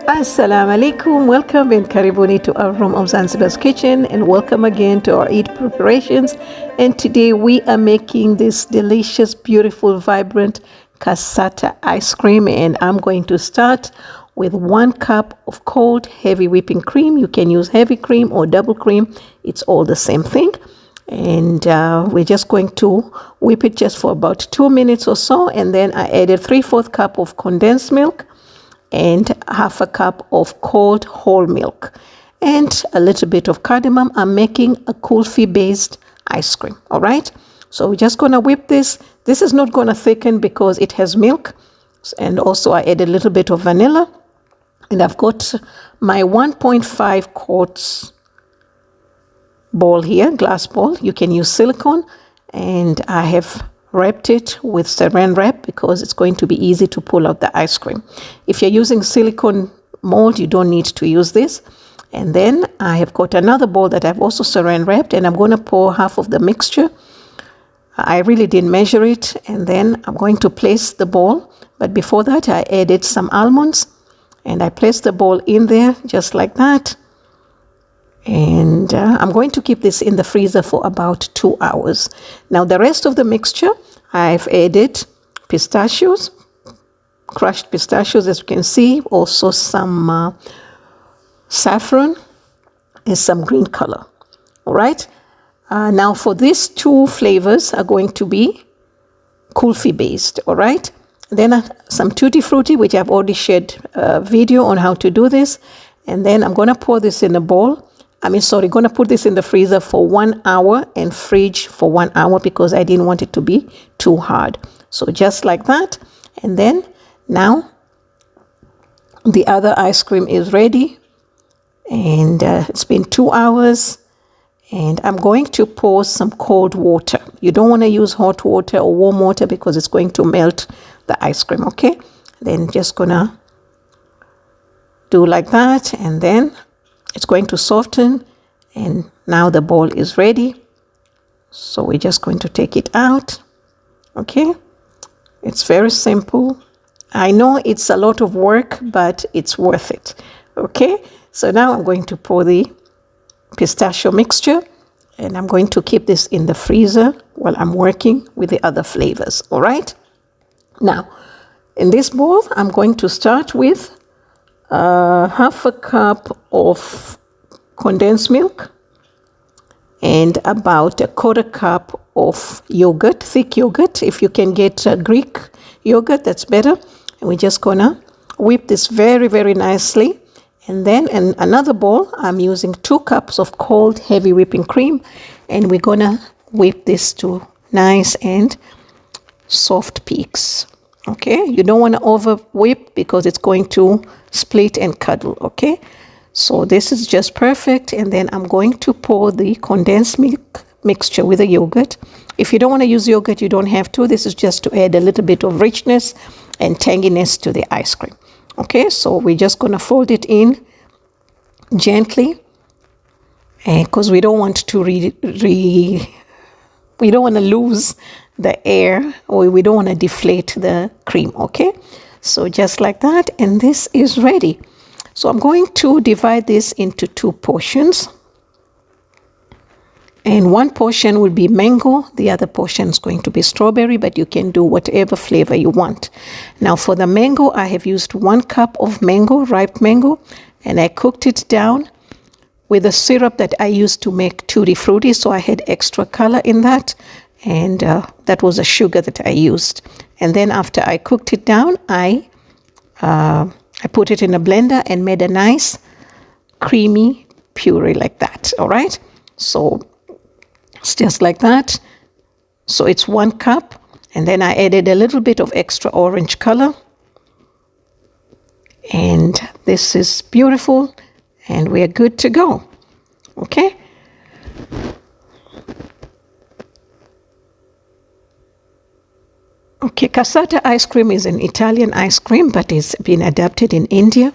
Assalamu alaikum, welcome and karibuni to our room of Zanzibar's kitchen, and welcome again to our Eid preparations. And today we are making this delicious, beautiful, vibrant cassata ice cream, and I'm going to start with 1 cup of cold heavy whipping cream. You can use heavy cream or double cream, it's all the same thing. And we're just going to whip it just for about 2 minutes or so, and then I added 3/4 cup of condensed milk and 1/2 cup of cold whole milk and a little bit of cardamom. I'm making a Kulfi based ice cream. All right, so we're just gonna whip this. This is not gonna thicken because it has milk, and also I added a little bit of vanilla, and I've got my 1.5 quarts bowl here, glass bowl. You can use silicone, and I have wrapped it with saran wrap because it's going to be easy to pull out the ice cream. If you're using silicone mold, you don't need to use this. And then I have got another bowl that I've also saran wrapped, and I'm going to pour half of the mixture. I really didn't measure it, and then I'm going to place the bowl. But before that, I added some almonds, and I placed the bowl in there just like that. And I'm going to keep this in the freezer for about 2 hours. Now the rest of the mixture, I've added pistachios, crushed pistachios, as you can see, also some saffron and some green color. All right. Now for these 2 flavors are going to be Kulfi based. All right. Then some tutti frutti, which I've already shared a video on how to do this. And then I'm going to pour this in a bowl. Going to put this in the freezer for 1 hour and fridge for 1 hour because I didn't want it to be too hard. So just like that. And then now the other ice cream is ready, and it's been 2 hours, and I'm going to pour some cold water. You don't want to use hot water or warm water because it's going to melt the ice cream. Okay, then just gonna do like that, and then it's going to soften, and now the bowl is ready. So we're just going to take it out. Okay, it's very simple. I know it's a lot of work, but it's worth it. Okay, so now I'm going to pour the pistachio mixture, and I'm going to keep this in the freezer while I'm working with the other flavors. All right, now in this bowl I'm going to start with 1/2 cup of condensed milk and about 1/4 cup of yogurt, thick yogurt. If you can get Greek yogurt, that's better. And we're just gonna whip this very, very nicely. And then in another bowl, I'm using 2 cups of cold heavy whipping cream, and we're gonna whip this to nice and soft peaks. Okay, you don't want to over whip because it's going to split and cuddle. Okay, so this is just perfect. And then I'm going to pour the condensed milk mixture with the yogurt. If you don't want to use yogurt, you don't have to. This is just to add a little bit of richness and tanginess to the ice cream. Okay, so we're just going to fold it in gently, because we don't want to we don't want to lose the air, or we don't want to deflate the cream. Okay, so just like that, and this is ready. So I'm going to divide this into 2 portions, and 1 portion will be mango, the other portion is going to be strawberry, but you can do whatever flavor you want. Now for the mango, I have used 1 cup of mango, ripe mango, and I cooked it down with a syrup that I used to make tutti frutti, so I had extra color in that, and that was a sugar that I used. And then after I cooked it down, I put it in a blender and made a nice creamy puree like that. All right, so it's just like that. So it's 1 cup, and then I added a little bit of extra orange color, and this is beautiful, and we're good to go. Okay, okay, cassata ice cream is an Italian ice cream, but it's been adapted in India,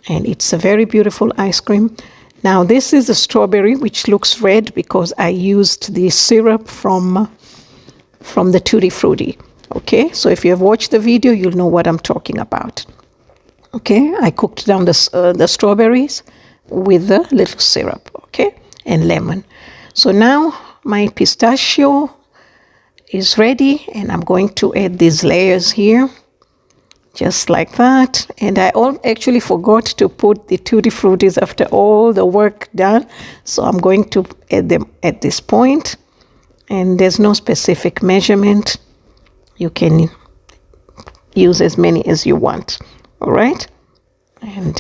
and it's a very beautiful ice cream. Now this is a strawberry, which looks red because I used the syrup from the tutti frutti. Okay, so if you have watched the video, you'll know what I'm talking about. Okay, I cooked down the strawberries with the little syrup, okay, and lemon. So now my pistachio is ready, and I'm going to add these layers here, just like that. And I actually forgot to put the tutti fruities after all the work done, so I'm going to add them at this point. And there's no specific measurement. You can use as many as you want. All right. And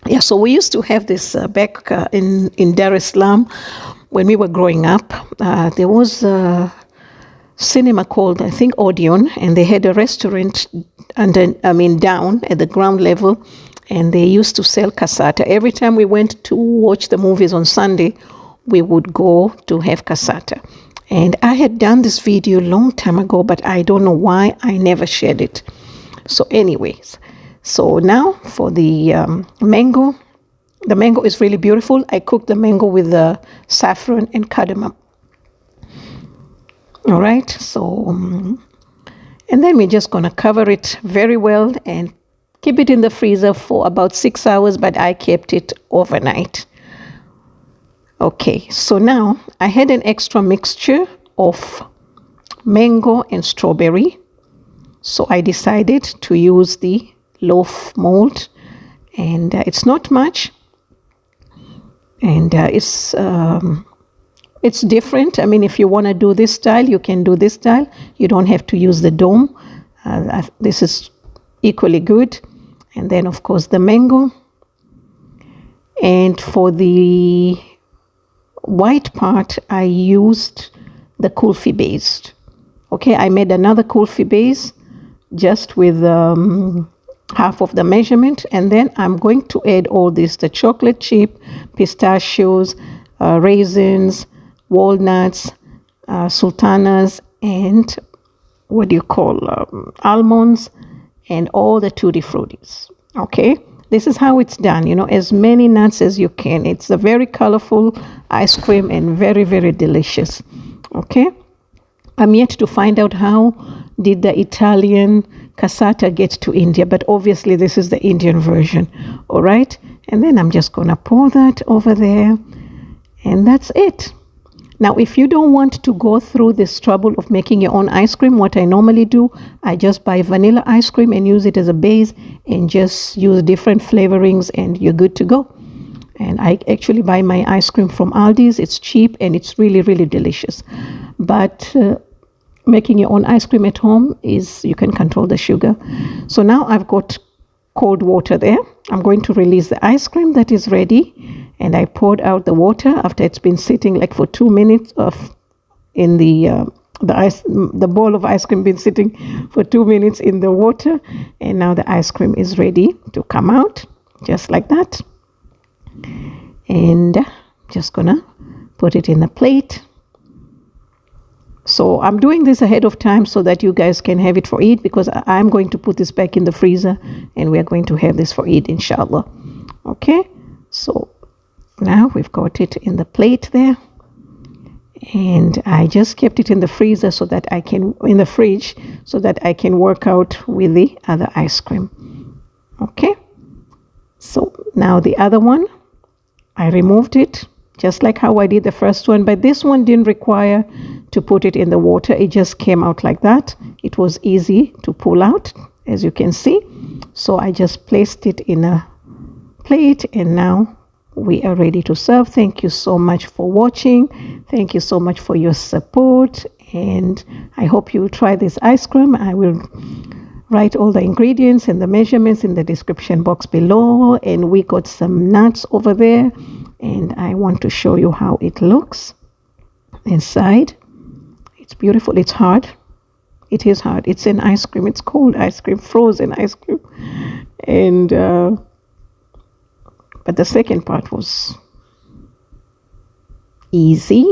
yeah, so we used to have this back in Dar es Salaam when we were growing up. There was a cinema called, I think, Odeon, and they had a restaurant down at the ground level, and they used to sell cassata. Every time we went to watch the movies on Sunday, we would go to have cassata. And I had done this video a long time ago, but I don't know why I never shared it. So anyways, so now for the mango. The mango is really beautiful. I cooked the mango with the saffron and cardamom. All right, so and then we're just gonna cover it very well and keep it in the freezer for about 6 hours, but I kept it overnight. Okay, so now I had an extra mixture of mango and strawberry, so I decided to use the loaf mold, and it's not much, and it's different. I mean, if you want to do this style, you can do this style. You don't have to use the dome. This is equally good. And then, of course, the mango. And for the white part, I used the Kulfi base. Okay, I made another Kulfi base just with half of the measurement, and then I'm going to add all this, the chocolate chip, pistachios, raisins, walnuts, sultanas, and almonds, and all the tutti fruities. Okay, this is how it's done, as many nuts as you can. It's a very colorful ice cream and very, very delicious. Okay, I'm yet to find out how did the Italian cassata get to India, but obviously this is the Indian version. All right, and then I'm just gonna pour that over there, and that's it. Now, if you don't want to go through this trouble of making your own ice cream, what I normally do, I just buy vanilla ice cream and use it as a base and just use different flavorings, and you're good to go. And I actually buy my ice cream from Aldi's. It's cheap and it's really, really delicious. But making your own ice cream at home you can control the sugar. So now I've got cold water there. I'm going to release the ice cream that is ready, and I poured out the water after it's been sitting like for 2 minutes in the bowl of ice cream been sitting for 2 minutes in the water, and now the ice cream is ready to come out just like that. And just gonna put it in a plate. So I'm doing this ahead of time so that you guys can have it for Eid, because I'm going to put this back in the freezer and we're going to have this for Eid, inshallah. Okay, so now we've got it in the plate there, and I just kept it in the freezer so that in the fridge so that I can work out with the other ice cream. Okay, so now the other one, I removed it just like how I did the first one, but this one didn't require to put it in the water. It just came out like that. It was easy to pull out, as you can see. So I just placed it in a plate, and now we are ready to serve. Thank you so much for watching. Thank you so much for your support, and I hope you will try this ice cream. I will write all the ingredients and the measurements in the description box below, and we got some nuts over there, and I want to show you how it looks inside. It's beautiful. It's hard. It is hard. It's an ice cream. It's cold ice cream, frozen ice cream, and but the second part was easy.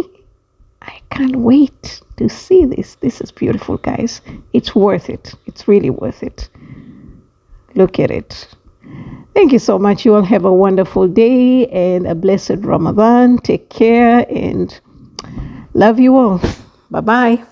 I can't wait to see this. This is beautiful, guys. It's worth it. It's really worth it. Look at it. Thank you so much. You all have a wonderful day and a blessed Ramadan. Take care and love you all. Bye-bye.